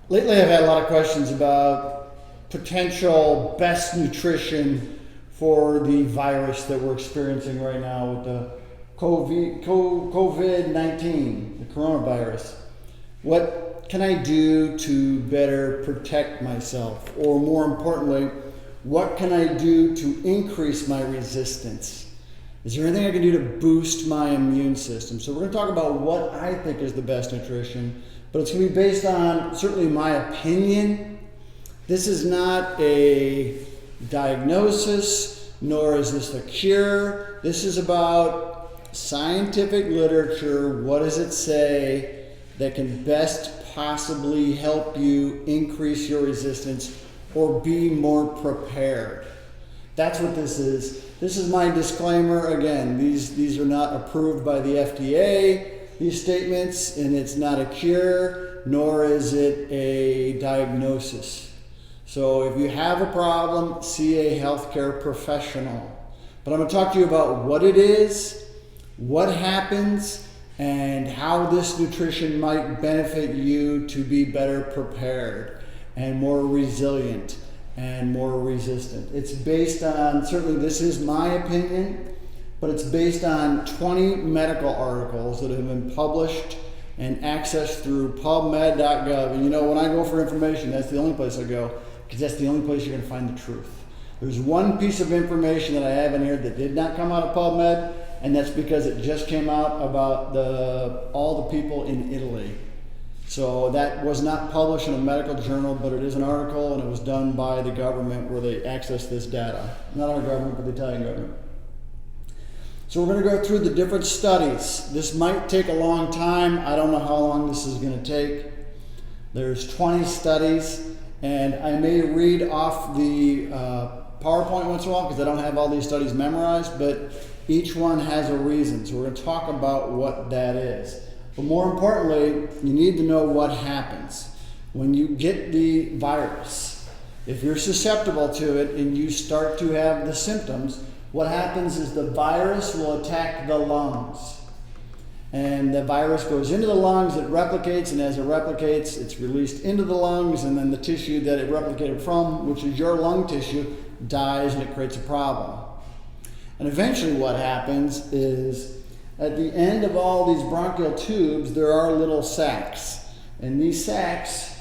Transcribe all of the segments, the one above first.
Lately, I've had a lot of questions about potential best nutrition for the virus that we're experiencing right now with the COVID-19, the coronavirus. What can I do to better protect myself? Or more importantly, what can I do to increase my resistance? Is there anything I can do to boost my immune system? So we're going to talk about what I think is the best nutrition, but it's going to be based on certainly my opinion. This is not a diagnosis, nor is this a cure. This is about scientific literature. What does it say that can best possibly help you increase your resistance or be more prepared? That's what this is. This is my disclaimer. Again, these are not approved by the FDA, these statements, and it's not a cure, nor is it a diagnosis. So if you have a problem, see a healthcare professional. But I'm going to talk to you about what it is, what happens, and how this nutrition might benefit you to be better prepared and more resilient and more resistant. It's based on, certainly this is my opinion, but it's based on 20 medical articles that have been published and accessed through pubmed.gov. And you know, when I go for information, that's the only place I go, because that's the only place you're going to find the truth. There's one piece of information that I have in here that did not come out of PubMed, and that's because it just came out about all the people in Italy. So that was not published in a medical journal, but it is an article, and it was done by the government where they access this data. Not our government, but the Italian government. So we're going to go through the different studies. This might take a long time. I don't know how long this is going to take. There's 20 studies, and I may read off the PowerPoint once in a while because I don't have all these studies memorized, but each one has a reason. So we're going to talk about what that is. But more importantly, you need to know what happens when you get the virus. If you're susceptible to it and you start to have the symptoms, what happens is the virus will attack the lungs. And the virus goes into the lungs, it replicates, and as it replicates, it's released into the lungs, and then the tissue that it replicated from, which is your lung tissue, dies, and it creates a problem. And eventually what happens is, at the end of all these bronchial tubes, there are little sacs. And these sacs,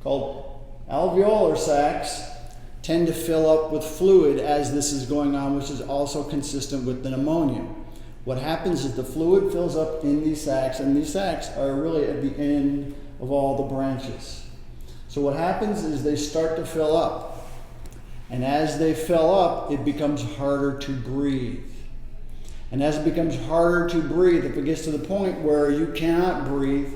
called alveolar sacs, tend to fill up with fluid as this is going on, which is also consistent with the pneumonia. What happens is the fluid fills up in these sacs, and these sacs are really at the end of all the branches. So what happens is they start to fill up. And as they fill up, it becomes harder to breathe. And as it becomes harder to breathe, if it gets to the point where you cannot breathe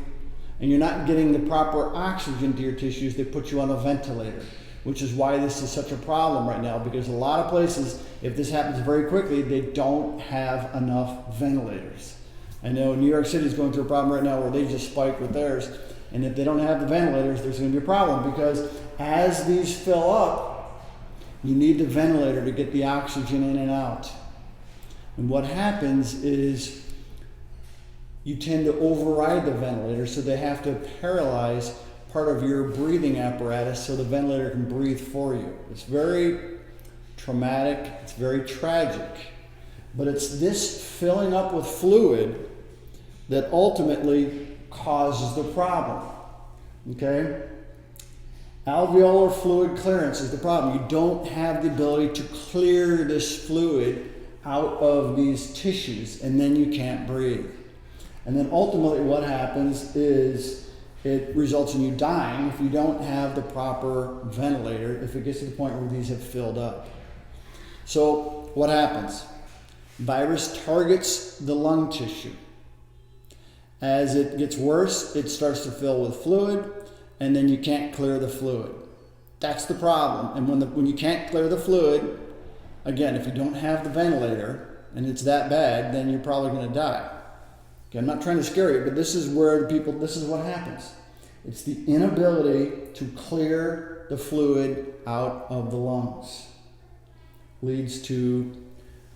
and you're not getting the proper oxygen to your tissues, they put you on a ventilator, which is why this is such a problem right now, because a lot of places, if this happens very quickly, they don't have enough ventilators. I know New York City is going through a problem right now where they just spiked with theirs, and if they don't have the ventilators, there's going to be a problem, because as these fill up, you need the ventilator to get the oxygen in and out. And what happens is you tend to override the ventilator, so they have to paralyze part of your breathing apparatus so the ventilator can breathe for you. It's very traumatic, it's very tragic, but it's this filling up with fluid that ultimately causes the problem, okay? Alveolar fluid clearance is the problem. You don't have the ability to clear this fluid out of these tissues, and then you can't breathe. And then ultimately what happens is it results in you dying if you don't have the proper ventilator, if it gets to the point where these have filled up. So what happens? Virus targets the lung tissue. As it gets worse, it starts to fill with fluid, and then you can't clear the fluid. That's the problem. And when you can't clear the fluid, again, if you don't have the ventilator and it's that bad, then you're probably going to die. Okay, I'm not trying to scare you, but this is this is what happens. It's the inability to clear the fluid out of the lungs. Leads to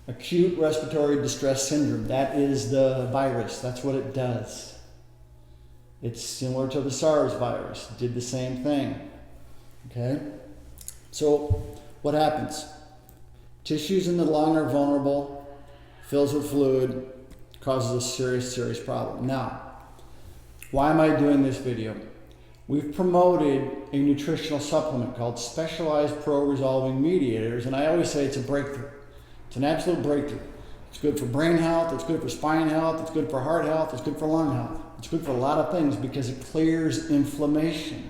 acute respiratory distress syndrome. That is the virus. That's what it does. It's similar to the SARS virus, did the same thing. Okay? So what happens? Tissues in the lung are vulnerable, fills with fluid, causes a serious, serious problem. Now, why am I doing this video? We've promoted a nutritional supplement called Specialized Pro-Resolving Mediators, and I always say it's a breakthrough. It's an absolute breakthrough. It's good for brain health, it's good for spine health, it's good for heart health, it's good for lung health. It's good for a lot of things because it clears inflammation.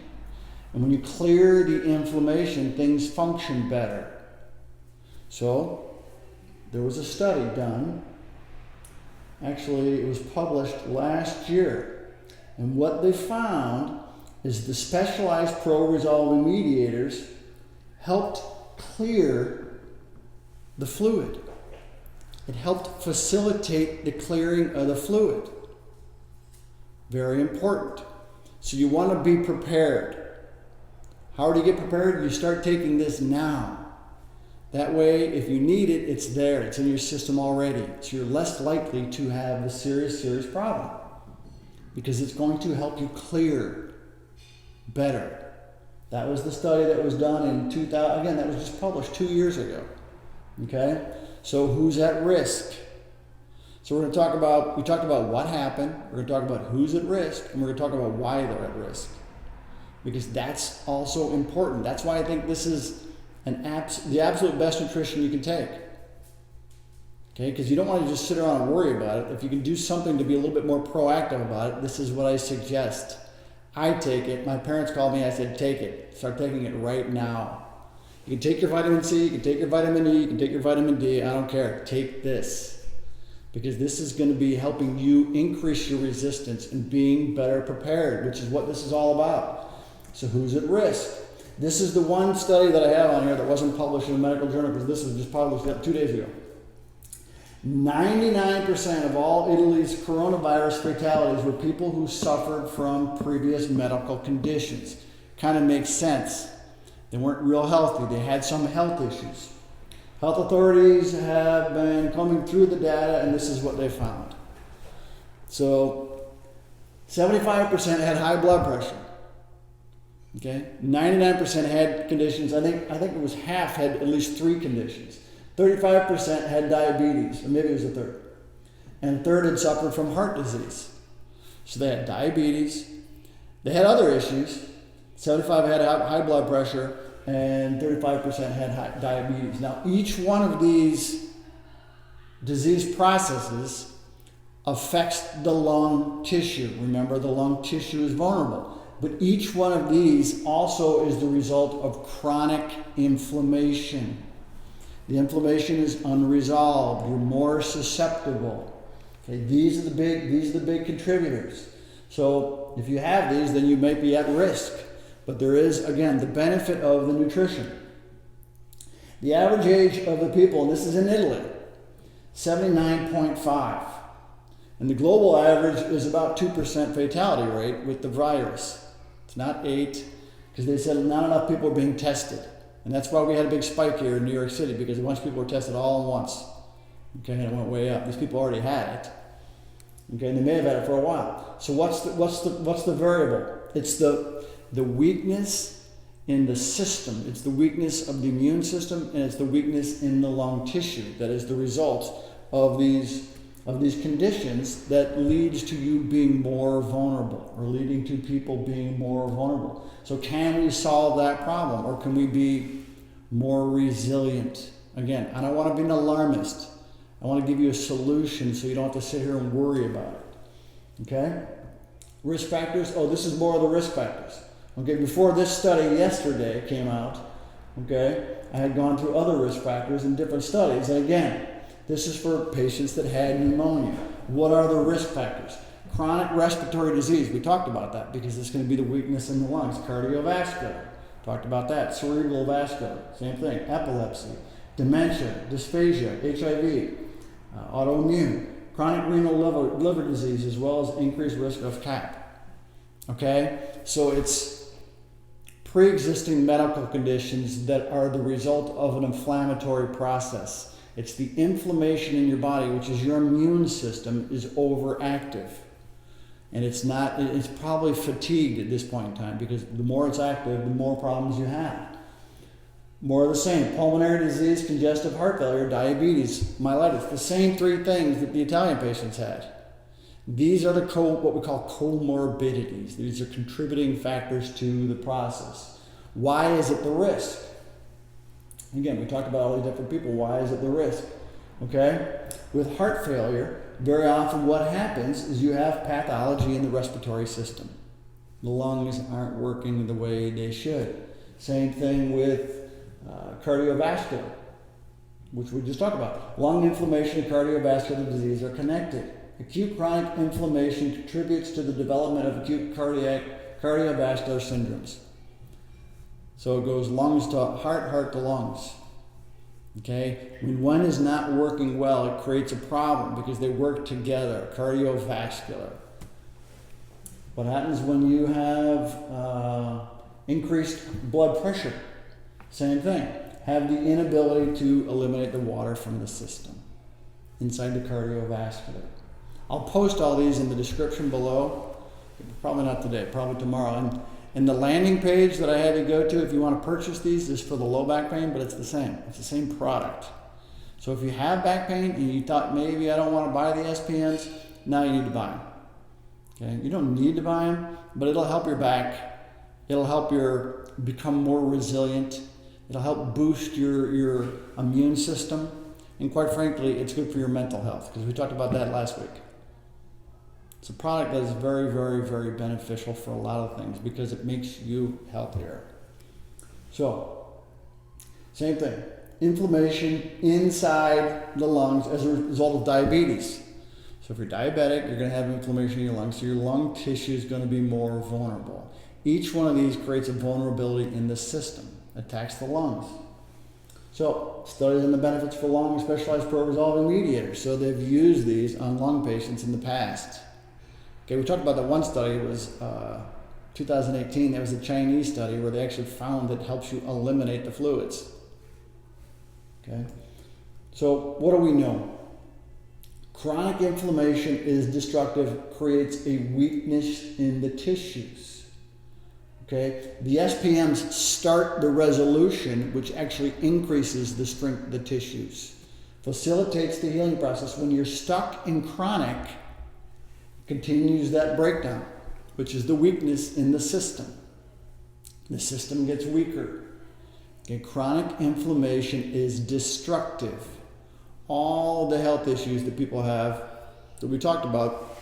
And when you clear the inflammation, things function better. So, there was a study done. Actually, it was published last year. And what they found is the Specialized Pro-Resolving Mediators helped clear the fluid. It helped facilitate the clearing of the fluid. Very important. So you want to be prepared. How do you get prepared? You start taking this now. That way, if you need it, it's there. It's in your system already. So you're less likely to have a serious, serious problem. Because it's going to help you clear better. That was the study that was done in 2000. Again, that was just published 2 years ago. Okay? So who's at risk? So we talked about what happened, we're going to talk about who's at risk, and we're going to talk about why they're at risk. Because that's also important. That's why I think this is the absolute best nutrition you can take. Okay, because you don't want to just sit around and worry about it. If you can do something to be a little bit more proactive about it, this is what I suggest. I take it. My parents called me, I said, take it. Start taking it right now. You can take your vitamin C, you can take your vitamin E, you can take your vitamin D, I don't care. Take this. Because this is going to be helping you increase your resistance and being better prepared, which is what this is all about. So who's at risk? This is the one study that I have on here that wasn't published in a medical journal because this was just published 2 days ago. 99% of all Italy's coronavirus fatalities were people who suffered from previous medical conditions. Kind of makes sense. They weren't real healthy. They had some health issues. Health authorities have been combing through the data, and this is what they found. So, 75% had high blood pressure. Okay, 99% had conditions. I think it was half had at least 3 conditions. 35% had diabetes, or maybe it was a third, and a third had suffered from heart disease. So they had diabetes. They had other issues. 75 had high blood pressure, and 35% had diabetes. Now, each one of these disease processes affects the lung tissue. Remember, the lung tissue is vulnerable. But each one of these also is the result of chronic inflammation. The inflammation is unresolved. You're more susceptible. Okay, these are the big contributors. So if you have these, then you might be at risk. But there is, again, the benefit of the nutrition. The average age of the people, and this is in Italy, 79.5. And the global average is about 2% fatality rate with the virus. It's not 8, because they said not enough people are being tested. And that's why we had a big spike here in New York City, because a bunch of people were tested all at once. Okay, and it went way up. These people already had it. Okay, and they may have had it for a while. So what's the variable? It's the weakness in the system. It's the weakness of the immune system, and it's the weakness in the lung tissue that is the result of these conditions that leads to you being more vulnerable, or leading to people being more vulnerable. So can we solve that problem, or can we be more resilient? Again, I don't want to be an alarmist. I want to give you a solution so you don't have to sit here and worry about it. Okay? Risk factors. Oh, this is more of the risk factors. Okay, before this study yesterday came out, okay, I had gone through other risk factors in different studies. And again, this is for patients that had pneumonia. What are the risk factors? Chronic respiratory disease. We talked about that because it's going to be the weakness in the lungs. Cardiovascular. Talked about that. Cerebral vascular. Same thing. Epilepsy. Dementia. Dysphagia. HIV. Autoimmune. Chronic renal liver disease, as well as increased risk of CAP. Okay? So it's pre-existing medical conditions that are the result of an inflammatory process. It's the inflammation in your body, which is your immune system, is overactive. And it's probably fatigued at this point in time, because the more it's active, the more problems you have. More of the same: pulmonary disease, congestive heart failure, diabetes, myelitis. The same three things that the Italian patients had. These are what we call comorbidities. These are contributing factors to the process. Why is it the risk? Again, we talked about all these different people. Why is it the risk? Okay? With heart failure, very often what happens is you have pathology in the respiratory system. The lungs aren't working the way they should. Same thing with cardiovascular, which we just talked about. Lung inflammation and cardiovascular disease are connected. Acute chronic inflammation contributes to the development of acute cardiovascular syndromes. So it goes lungs to heart, heart to lungs. Okay? When one is not working well, it creates a problem because they work together. Cardiovascular. What happens when you have increased blood pressure? Same thing. Have the inability to eliminate the water from the system inside the cardiovascular. I'll post all these in the description below. Probably not today, probably tomorrow. And the landing page that I had to go to, if you want to purchase these, is for the low back pain, but it's the same. It's the same product. So if you have back pain and you thought maybe I don't want to buy the SPMs, now you need to buy them. Okay? You don't need to buy them, but it'll help your back. It'll help you become more resilient. It'll help boost your immune system. And quite frankly, it's good for your mental health, because we talked about that last week. It's a product that is very, very, very beneficial for a lot of things because it makes you healthier. So, same thing. Inflammation inside the lungs as a result of diabetes. So if you're diabetic, you're going to have inflammation in your lungs, so your lung tissue is going to be more vulnerable. Each one of these creates a vulnerability in the system, attacks the lungs. So, studies on the benefits for lung specialized pro-resolving mediators. So they've used these on lung patients in the past. Okay, we talked about that one study. It was 2018. That was a Chinese study where they actually found that it helps you eliminate the fluids. Okay, so what do we know? Chronic inflammation is destructive, creates a weakness in the tissues. Okay, the SPMs start the resolution, which actually increases the strength of the tissues, facilitates the healing process. When you're stuck in chronic, continues that breakdown, which is the weakness in the system. The system gets weaker. Okay, chronic inflammation is destructive. All the health issues that people have that we talked about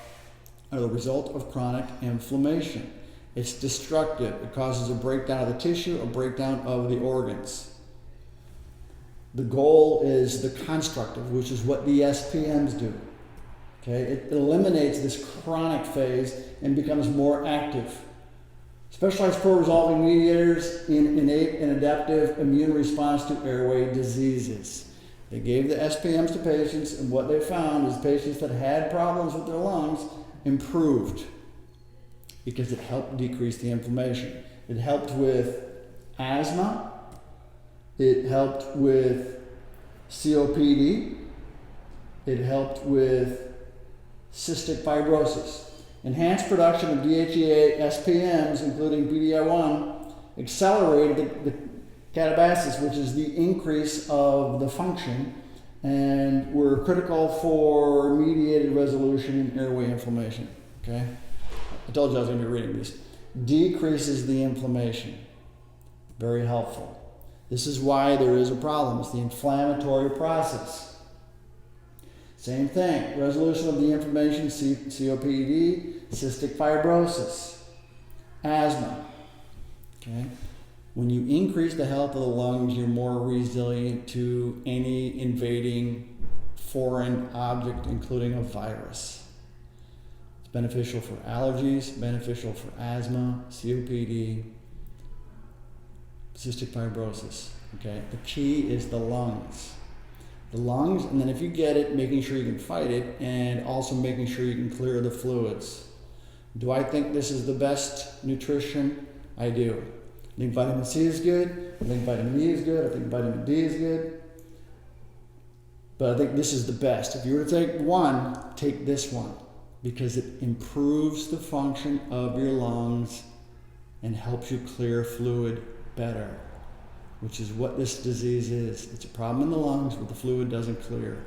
are the result of chronic inflammation. It's destructive. It causes a breakdown of the tissue, a breakdown of the organs. The goal is the constructive, which is what the SPMs do. Okay, it eliminates this chronic phase and becomes more active. Specialized pro-resolving mediators in innate and adaptive immune response to airway diseases. They gave the SPMs to patients, and what they found is patients that had problems with their lungs improved because it helped decrease the inflammation. It helped with asthma. It helped with COPD. It helped with cystic fibrosis. Enhanced production of DHEA SPMs, including PD-L1, accelerated the catabasis, which is the increase of the function, and were critical for mediated resolution in airway inflammation. Okay? I told you I was going to be reading this. Decreases the inflammation. Very helpful. This is why there is a problem. It's the inflammatory process. Same thing, resolution of the inflammation, COPD, cystic fibrosis, asthma. Okay? When you increase the health of the lungs, you're more resilient to any invading foreign object, including a virus. It's beneficial for allergies, beneficial for asthma, COPD, cystic fibrosis. Okay? The key is the lungs. The lungs, and then if you get it, making sure you can fight it, and also making sure you can clear the fluids. Do I think this is the best nutrition? I do. I think vitamin C is good. I think vitamin E is good. I think vitamin D is good. But I think this is the best. If you were to take one, take this one. because it improves the function of your lungs and helps you clear fluid better, which is what this disease is. It's a problem in the lungs, but the fluid doesn't clear.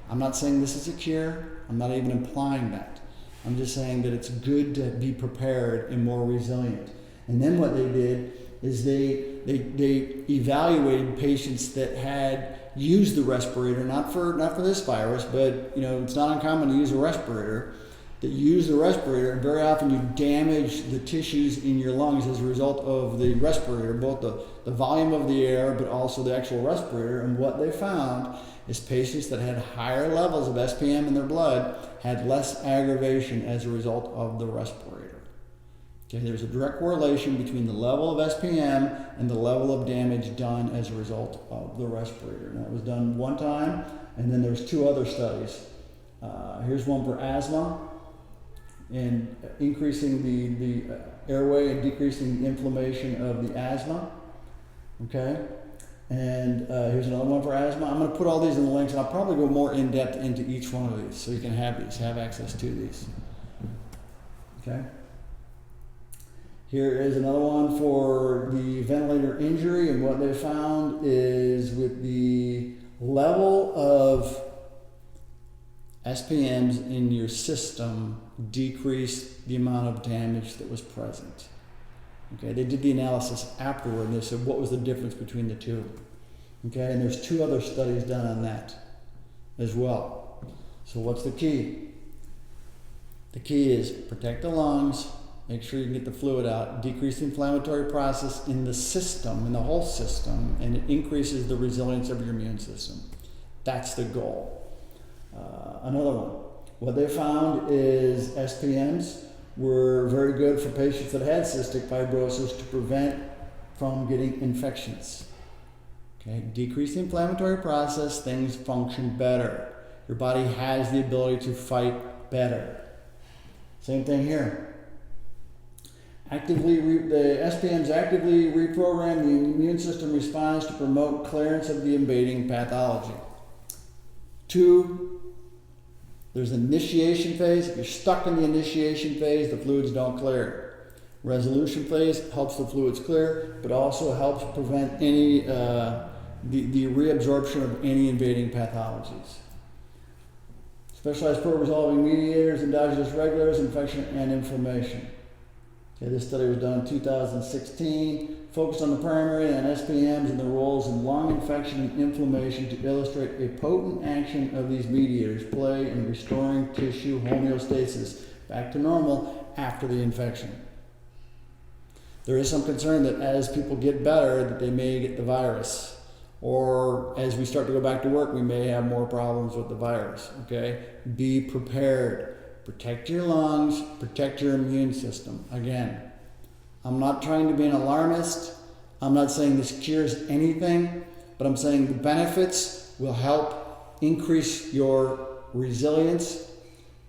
I'm not saying this is a cure. I'm not even implying that. I'm just saying that it's good to be prepared and more resilient. And then what they did is they evaluated patients that had used the respirator, not for this virus, but it's not uncommon to use a respirator, that use the respirator, and very often you damage the tissues in your lungs as a result of the respirator, both the volume of the air, but also the actual respirator. And what they found is patients that had higher levels of SPM in their blood had less aggravation as a result of the respirator. Okay, there's a direct correlation between the level of SPM and the level of damage done as a result of the respirator. And that was done one time, and then there's 2 other studies. Here's one for asthma, and increasing the airway and decreasing the inflammation of the asthma. Okay, and here's another one for asthma. I'm going to put all these in the links, and I'll probably go more in depth into each one of these, so you can have access to these. Okay. Here is another one for the ventilator injury, and what they found is with the level of SPMs in your system decreased the amount of damage that was present. Okay, they did the analysis afterward, and they said what was the difference between the two. Okay, and there's 2 other studies done on that as well. So what's the key? The key is protect the lungs, make sure you can get the fluid out, decrease the inflammatory process in the system, in the whole system, and it increases the resilience of your immune system. That's the goal. Another one. What they found is SPMs were very good for patients that had cystic fibrosis to prevent from getting infections. Okay, decrease the inflammatory process, things function better. Your body has the ability to fight better. Same thing here. The SPMs actively reprogram the immune system response to promote clearance of the invading pathology. 2, there's an initiation phase. If you're stuck in the initiation phase, the fluids don't clear. Resolution phase helps the fluids clear, but also helps prevent any the reabsorption of any invading pathologies. Specialized pro-resolving mediators, endogenous regulators, infection and inflammation. Okay, this study was done in 2016, focused on the primary and SPMs and their roles in lung infection and inflammation to illustrate a potent action of these mediators play in restoring tissue homeostasis back to normal after the infection. There is some concern that as people get better, that they may get the virus. Or as we start to go back to work, we may have more problems with the virus. Okay? Be prepared. Protect your lungs, protect your immune system. Again, I'm not trying to be an alarmist. I'm not saying this cures anything, but I'm saying the benefits will help increase your resilience,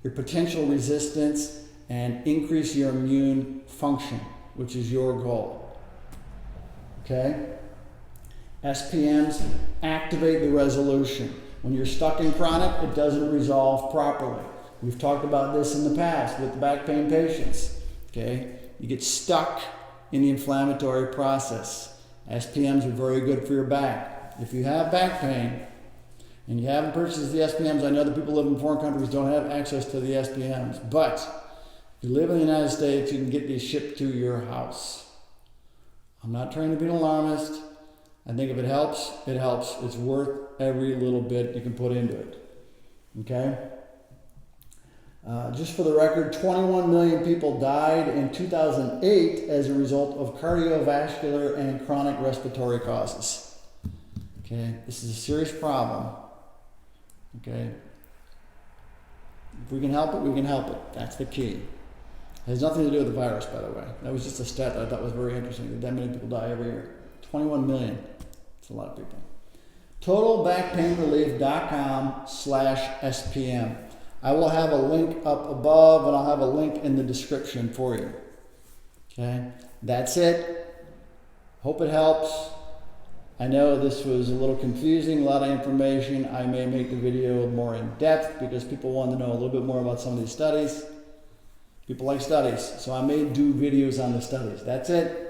your potential resistance, and increase your immune function, which is your goal. Okay? SPMs activate the resolution. When you're stuck in chronic, it doesn't resolve properly. We've talked about this in the past with back pain patients. Okay? You get stuck in the inflammatory process. SPMs are very good for your back. If you have back pain and you haven't purchased the SPMs, I know that people who live in foreign countries don't have access to the SPMs, but if you live in the United States, you can get these shipped to your house. I'm not trying to be an alarmist. I think if it helps, it helps. It's worth every little bit you can put into it. Okay? Just for the record, 21 million people died in 2008 as a result of cardiovascular and chronic respiratory causes. Okay, this is a serious problem. Okay, if we can help it, we can help it. That's the key. It has nothing to do with the virus, by the way. That was just a stat that I thought was very interesting, that many people die every year. 21 million. It's a lot of people. TotalBackPainRelief.com/SPM. I will have a link up above, and I'll have a link in the description for you. Okay? That's it. Hope it helps. I know this was a little confusing, a lot of information. I may make the video more in depth because people want to know a little bit more about some of these studies. People like studies, so I may do videos on the studies. That's it.